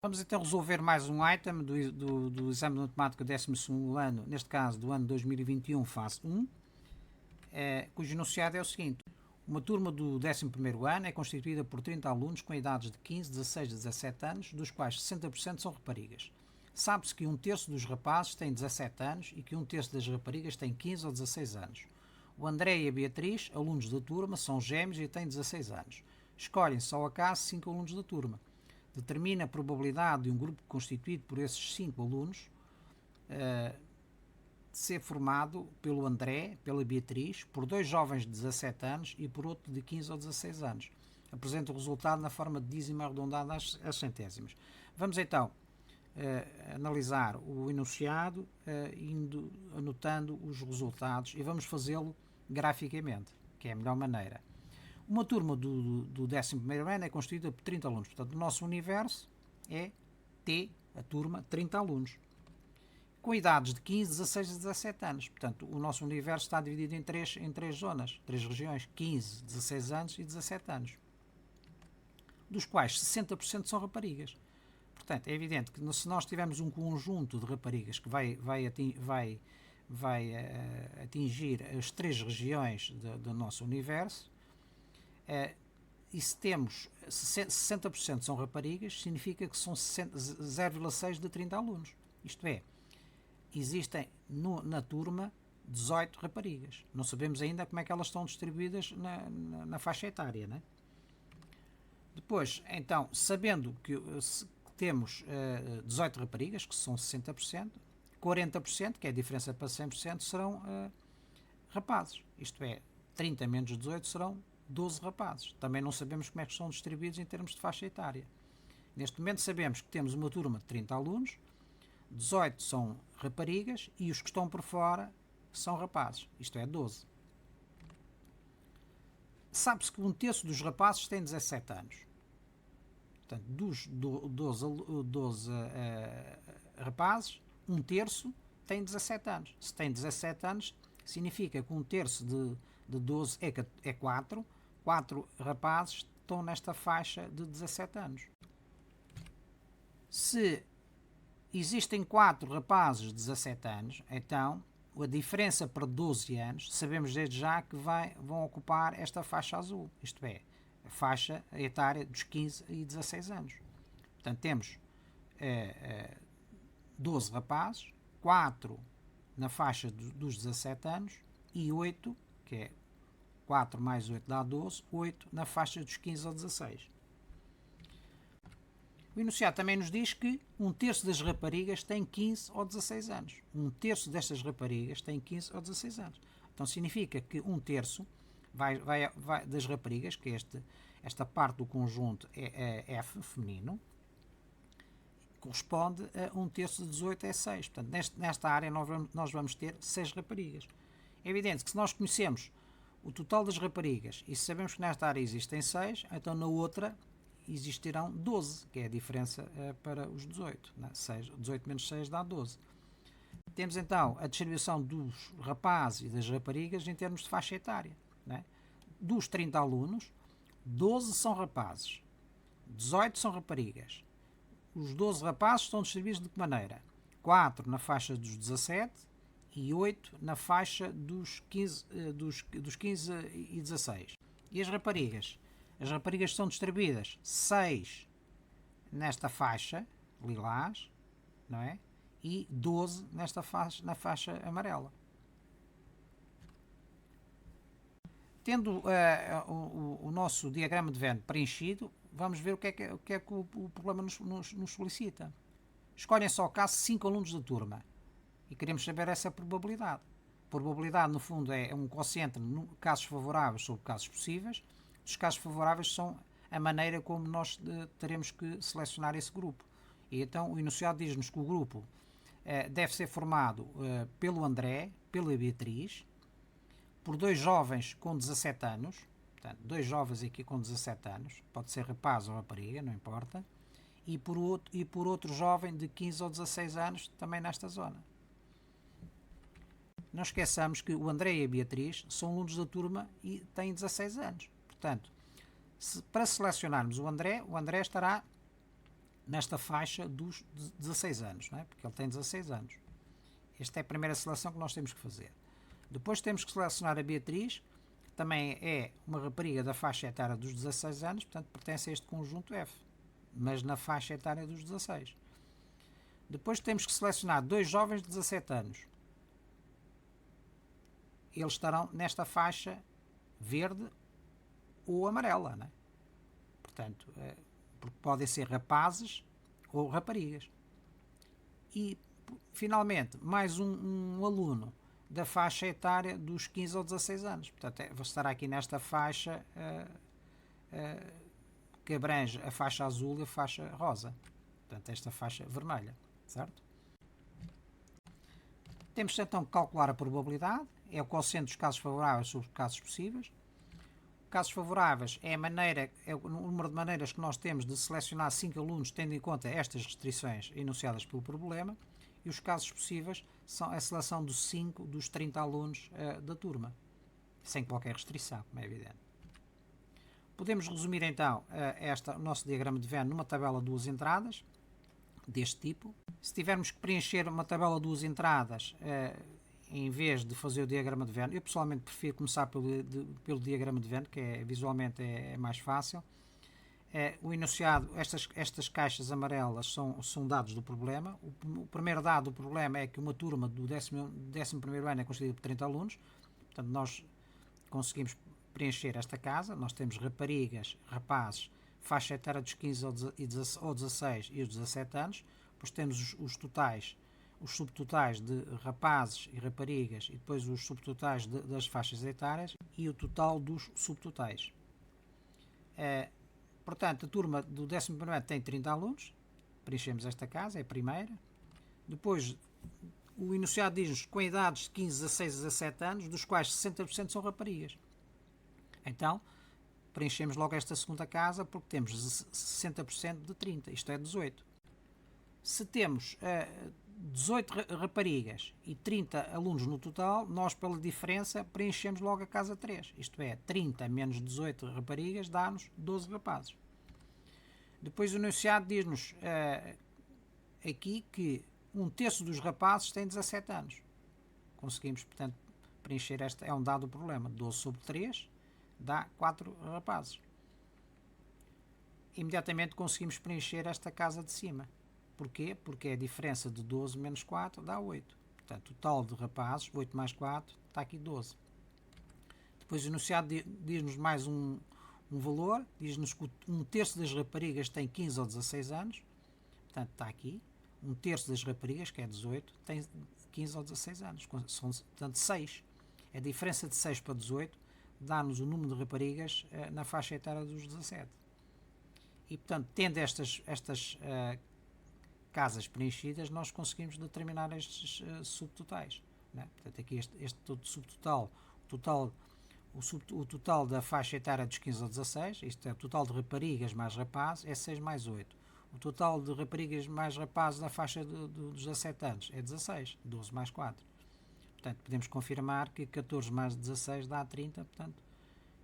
Vamos então resolver mais um item do exame de matemática do 12º ano, neste caso do ano 2021, fase 1, cujo enunciado é o seguinte. Uma turma do 11º ano é constituída por 30 alunos com idades de 15, 16 e 17 anos, dos quais 60% são raparigas. Sabe-se que um terço dos rapazes tem 17 anos e que um terço das raparigas tem 15 ou 16 anos. O André e a Beatriz, alunos da turma, são gêmeos e têm 16 anos. Escolhem-se ao acaso 5 alunos da turma. Determina a probabilidade de um grupo constituído por esses 5 alunos de ser formado pelo André, pela Beatriz, por 2 jovens de 17 anos e por outro de 15 ou 16 anos. Apresenta o resultado na forma de dízima arredondada às centésimas. Vamos então analisar o enunciado, anotando os resultados, e vamos fazê-lo graficamente, que é a melhor maneira. Uma turma do 11º ano é constituída por 30 alunos. Portanto, o nosso universo é T, a turma, 30 alunos. Com idades de 15, 16 e 17 anos. Portanto, o nosso universo está dividido em três zonas, 3 regiões, 15, 16 anos e 17 anos. Dos quais 60% são raparigas. Portanto, é evidente que se nós tivermos um conjunto de raparigas que vai atingir as 3 regiões do nosso universo, e se temos 60% são raparigas, significa que são 0,6 de 30 alunos. Isto é, existem na turma 18 raparigas. Não sabemos ainda como é que elas estão distribuídas na faixa etária, né? Depois, então, sabendo que temos 18 raparigas, que são 60%, 40%, que é a diferença para 100%, serão rapazes. Isto é, 30 menos 18 serão 12 rapazes. Também não sabemos como é que são distribuídos em termos de faixa etária. Neste momento sabemos que temos uma turma de 30 alunos, 18 são raparigas e os que estão por fora são rapazes. Isto é, 12. Sabe-se que um terço dos rapazes tem 17 anos. Portanto, dos 12 rapazes, um terço tem 17 anos. Se tem 17 anos, significa que um terço de 12 é 4. 4 rapazes estão nesta faixa de 17 anos. Se existem 4 rapazes de 17 anos, então a diferença para 12 anos, sabemos desde já que vão ocupar esta faixa azul, isto é, a faixa etária dos 15 e 16 anos. Portanto, temos 12 rapazes, 4 na faixa dos 17 anos e 8, que é 4 mais 8 dá 12, 8 na faixa dos 15 ou 16. O enunciado também nos diz que um terço das raparigas tem 15 ou 16 anos. Um terço destas raparigas tem 15 ou 16 anos. Então significa que um terço das raparigas, que esta parte do conjunto é F, feminino, corresponde a um terço de 18 é 6. Portanto, nesta área nós vamos ter 6 raparigas. É evidente que se nós conhecemos o total das raparigas e se sabemos que nesta área existem 6, então na outra existirão 12, que é a diferença para os 18. Né? 18 menos 6 dá 12. Temos então a distribuição dos rapazes e das raparigas em termos de faixa etária. Né? Dos 30 alunos, 12 são rapazes, 18 são raparigas. Os 12 rapazes estão distribuídos de que maneira? 4 na faixa dos 17 e 8 na faixa dos 15 e 16. E as raparigas? As raparigas são distribuídas 6 nesta faixa lilás, não é? E 12 na faixa amarela. Tendo o nosso diagrama de Venn preenchido, vamos ver o que é que o problema nos solicita. Escolhem-se ao caso 5 alunos da turma e queremos saber essa probabilidade. A probabilidade, no fundo, é um quociente de casos favoráveis sobre casos possíveis. Os casos favoráveis são a maneira como nós teremos que selecionar esse grupo. E então o enunciado diz-nos que o grupo deve ser formado pelo André, pela Beatriz, por 2 jovens com 17 anos, portanto, 2 jovens aqui com 17 anos, pode ser rapaz ou rapariga, não importa, e por outro jovem de 15 ou 16 anos, também nesta zona. Não esqueçamos que o André e a Beatriz são alunos da turma e têm 16 anos. Portanto, para selecionarmos o André estará nesta faixa dos 16 anos, não é? Porque ele tem 16 anos. Esta é a primeira seleção que nós temos que fazer. Depois temos que selecionar a Beatriz, que também é uma rapariga da faixa etária dos 16 anos, portanto pertence a este conjunto F, mas na faixa etária dos 16. Depois temos que selecionar dois jovens de 17 anos. Eles estarão nesta faixa verde ou amarela, não é? Portanto, porque podem ser rapazes ou raparigas. E, finalmente, mais um aluno da faixa etária dos 15 ou 16 anos. Portanto, estará aqui nesta faixa que abrange a faixa azul e a faixa rosa. Portanto, esta faixa vermelha, certo? Temos então que calcular a probabilidade, é o quociente dos casos favoráveis sobre os casos possíveis. Casos favoráveis é o número de maneiras que nós temos de selecionar 5 alunos tendo em conta estas restrições enunciadas pelo problema, e os casos possíveis são a seleção dos 5 dos 30 alunos da turma, sem qualquer restrição, como é evidente. Podemos resumir então o nosso diagrama de Venn numa tabela de duas entradas, deste tipo. Se tivermos que preencher uma tabela de duas entradas, em vez de fazer o diagrama de Venn, eu pessoalmente prefiro começar pelo diagrama de Venn, que visualmente é mais fácil. O enunciado, estas caixas amarelas são dados do problema. O primeiro dado do problema é que uma turma do 11º ano é constituída por 30 alunos. Portanto, nós conseguimos preencher esta casa. Nós temos raparigas, rapazes, faixa etária dos 15 ou 16 e os 17 anos. Depois temos os totais, os subtotais de rapazes e raparigas, e depois os subtotais das faixas etárias e o total dos subtotais. Portanto, a turma do 11º ano tem 30 alunos, preenchemos esta casa, é a primeira. Depois, o enunciado diz-nos com idades de 15, 16 e 17 anos, dos quais 60% são raparigas. Então, preenchemos logo esta segunda casa, porque temos 60% de 30, isto é 18. Se temos 18 raparigas e 30 alunos no total, nós, pela diferença, preenchemos logo a casa 3. Isto é, 30 menos 18 raparigas dá-nos 12 rapazes. Depois o enunciado diz-nos aqui que 1/3 dos rapazes tem 17 anos. Conseguimos, portanto, preencher esta. É um dado do problema. 12 sobre 3 dá 4 rapazes. Imediatamente conseguimos preencher esta casa de cima. Porquê? Porque a diferença de 12 menos 4 dá 8. Portanto, o total de rapazes, 8 mais 4, está aqui 12. Depois o enunciado diz-nos mais um valor, diz-nos que 1/3 das raparigas tem 15 ou 16 anos. Portanto, está aqui. 1/3 das raparigas, que é 18, tem 15 ou 16 anos. São, portanto, 6. A diferença de 6 para 18 dá-nos o número de raparigas na faixa etária dos 17. E, portanto, tendo estas casas preenchidas, nós conseguimos determinar estes subtotais. Né? Portanto, aqui este subtotal, o total da faixa etária dos 15 ou 16, isto é o total de raparigas mais rapazes, é 6 mais 8. O total de raparigas mais rapazes na faixa dos 17 anos é 16, 12 mais 4. Portanto, podemos confirmar que 14 mais 16 dá 30, portanto,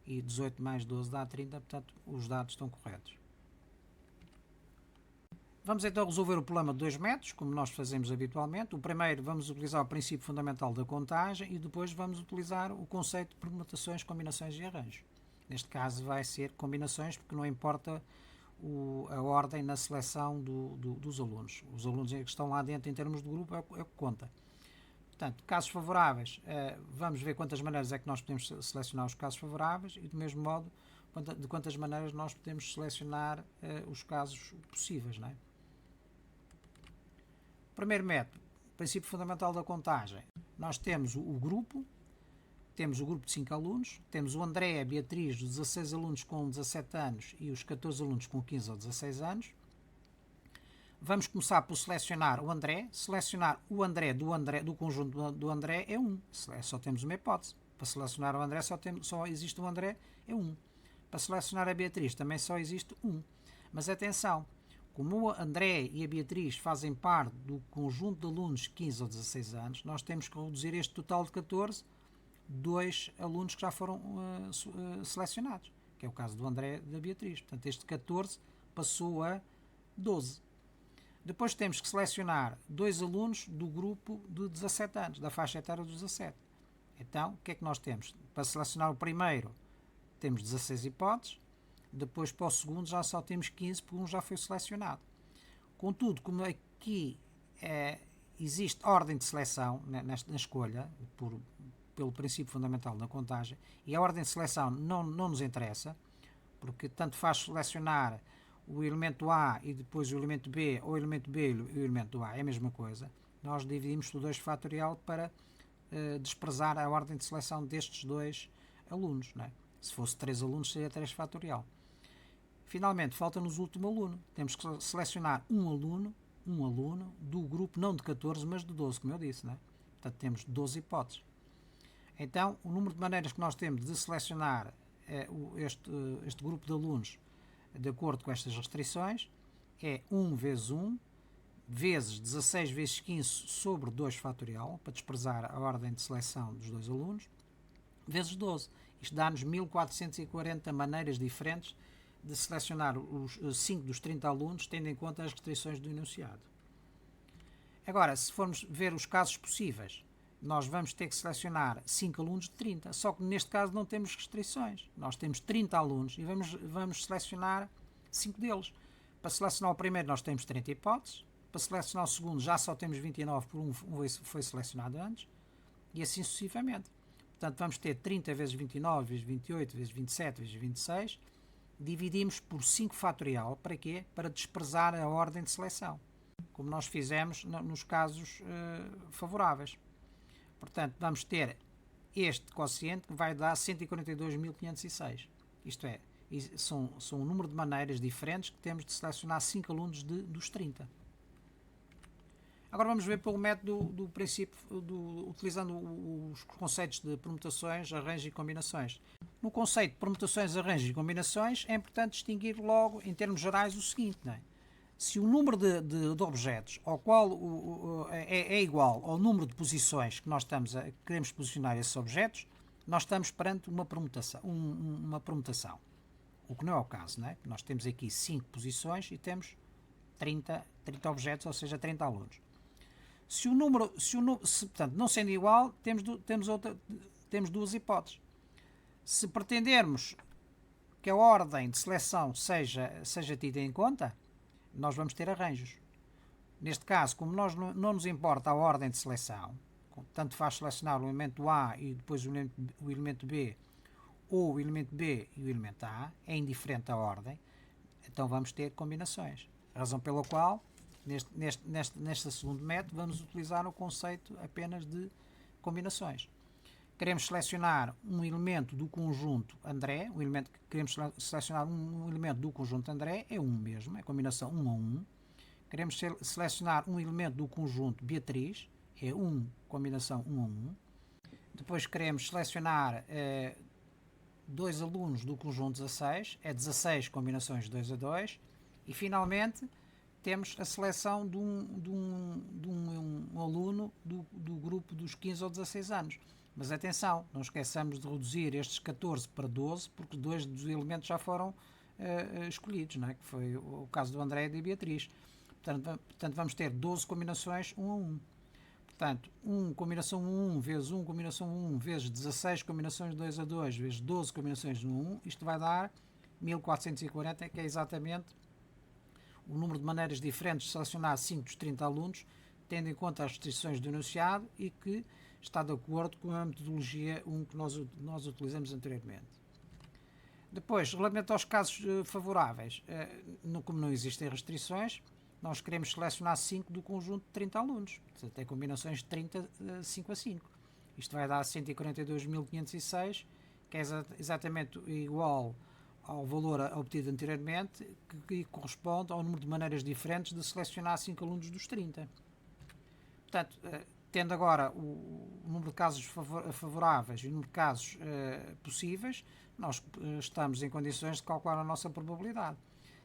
e 18 mais 12 dá 30, portanto, os dados estão corretos. Vamos então resolver o problema de 2 métodos, como nós fazemos habitualmente. O primeiro, vamos utilizar o princípio fundamental da contagem e depois vamos utilizar o conceito de permutações, combinações e arranjos. Neste caso vai ser combinações, porque não importa a ordem na seleção dos alunos. Os alunos que estão lá dentro em termos de grupo é o que conta. Portanto, casos favoráveis, vamos ver quantas maneiras é que nós podemos selecionar os casos favoráveis e, do mesmo modo, de quantas maneiras nós podemos selecionar os casos possíveis, não é? Primeiro método, princípio fundamental da contagem. Nós temos o grupo de 5 alunos, temos o André, a Beatriz, os 16 alunos com 17 anos e os 14 alunos com 15 ou 16 anos. Vamos começar por selecionar o André. Selecionar o André do conjunto do André é 1. Só temos uma hipótese. Para selecionar o André só existe o André, é 1. Para selecionar a Beatriz também só existe 1. Mas atenção, como o André e a Beatriz fazem parte do conjunto de alunos de 15 ou 16 anos, nós temos que reduzir este total de 14, 2 alunos que já foram selecionados, que é o caso do André e da Beatriz. Portanto, este 14 passou a 12. Depois temos que selecionar 2 alunos do grupo de 17 anos, da faixa etária dos 17. Então, o que é que nós temos? Para selecionar o primeiro, temos 16 hipóteses. Depois, para o segundo, já só temos 15, porque um já foi selecionado. Contudo, como aqui existe ordem de seleção na escolha, pelo princípio fundamental da contagem, e a ordem de seleção não nos interessa, porque tanto faz selecionar o elemento A e depois o elemento B, ou o elemento B e o elemento A, é a mesma coisa. Nós dividimos por 2 fatorial para desprezar a ordem de seleção destes 2 alunos. Não é? Se fosse 3 alunos, seria 3 fatorial. Finalmente, falta-nos o último aluno. Temos que selecionar um aluno do grupo não de 14, mas de 12, como eu disse. Não é? Portanto, temos 12 hipóteses. Então, o número de maneiras que nós temos de selecionar este grupo de alunos de acordo com estas restrições é 1 vezes 1 vezes 16 vezes 15 sobre 2 fatorial, para desprezar a ordem de seleção dos 2 alunos, vezes 12. Isto dá-nos 1440 maneiras diferentes de selecionar os 5 dos 30 alunos, tendo em conta as restrições do enunciado. Agora, se formos ver os casos possíveis, nós vamos ter que selecionar 5 alunos de 30, só que neste caso não temos restrições. Nós temos 30 alunos e vamos selecionar 5 deles. Para selecionar o primeiro nós temos 30 hipóteses, para selecionar o segundo já só temos 29, por um foi selecionado antes, e assim sucessivamente. Portanto, vamos ter 30 vezes 29, vezes 28, vezes 27, vezes 26, dividimos por 5 fatorial, para quê? Para desprezar a ordem de seleção, como nós fizemos nos casos favoráveis. Portanto, vamos ter este quociente que vai dar 142.506. Isto é, são um número de maneiras diferentes que temos de selecionar 5 alunos dos 30. Agora vamos ver pelo método do princípio, utilizando os conceitos de permutações, arranjos e combinações. No conceito de permutações, arranjos e combinações, é importante distinguir logo, em termos gerais, o seguinte, não é? Se o número de objetos ao qual é igual ao número de posições que nós queremos posicionar esses objetos, nós estamos perante uma permutação. O que não é o caso, não é? Nós temos aqui 5 posições e temos 30 objetos, ou seja, 30 alunos. Portanto, não sendo igual, temos 2 hipóteses. Se pretendermos que a ordem de seleção seja tida em conta, nós vamos ter arranjos. Neste caso, como não nos importa a ordem de seleção, tanto faz selecionar o elemento A e depois o elemento B, ou o elemento B e o elemento A, é indiferente a ordem, então vamos ter combinações. A razão pela qual, neste segundo método, vamos utilizar o conceito apenas de combinações. Queremos selecionar um elemento do conjunto André, queremos selecionar um elemento do conjunto André, é 1 mesmo, é combinação 1 a 1. Queremos selecionar um elemento do conjunto Beatriz, é 1, combinação 1 a 1. Depois queremos selecionar 2 alunos do conjunto 16, é 16 combinações 2 a 2. E finalmente temos a seleção de um aluno do grupo dos 15 ou 16 anos. Mas atenção, não esqueçamos de reduzir estes 14 para 12, porque 2 dos elementos já foram escolhidos, não é? Que foi o caso do André e da Beatriz. Portanto, vamos ter 12 combinações 1 a 1. Portanto, 1 combinação 1 vezes 1 combinação 1 vezes 16 combinações 2 a 2 vezes 12 combinações 1 a 1, isto vai dar 1440, que é exatamente o número de maneiras diferentes de selecionar 5 dos 30 alunos, tendo em conta as restrições do enunciado e que está de acordo com a metodologia 1 que nós utilizamos anteriormente. Depois, relativamente aos casos favoráveis, como não existem restrições, nós queremos selecionar 5 do conjunto de 30 alunos. Portanto, tem combinações de 30, 5 a 5. Isto vai dar 142.506, que é exatamente igual ao valor obtido anteriormente, que corresponde ao número de maneiras diferentes de selecionar 5 alunos dos 30. Portanto, tendo agora o número de casos favoráveis e o número de casos possíveis, nós estamos em condições de calcular a nossa probabilidade.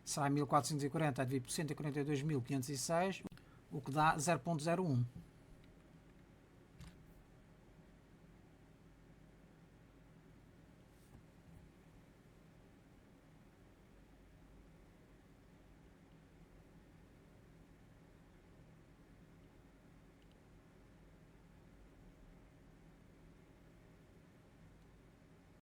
Será 1440 dividido por 142.506, o que dá 0.01.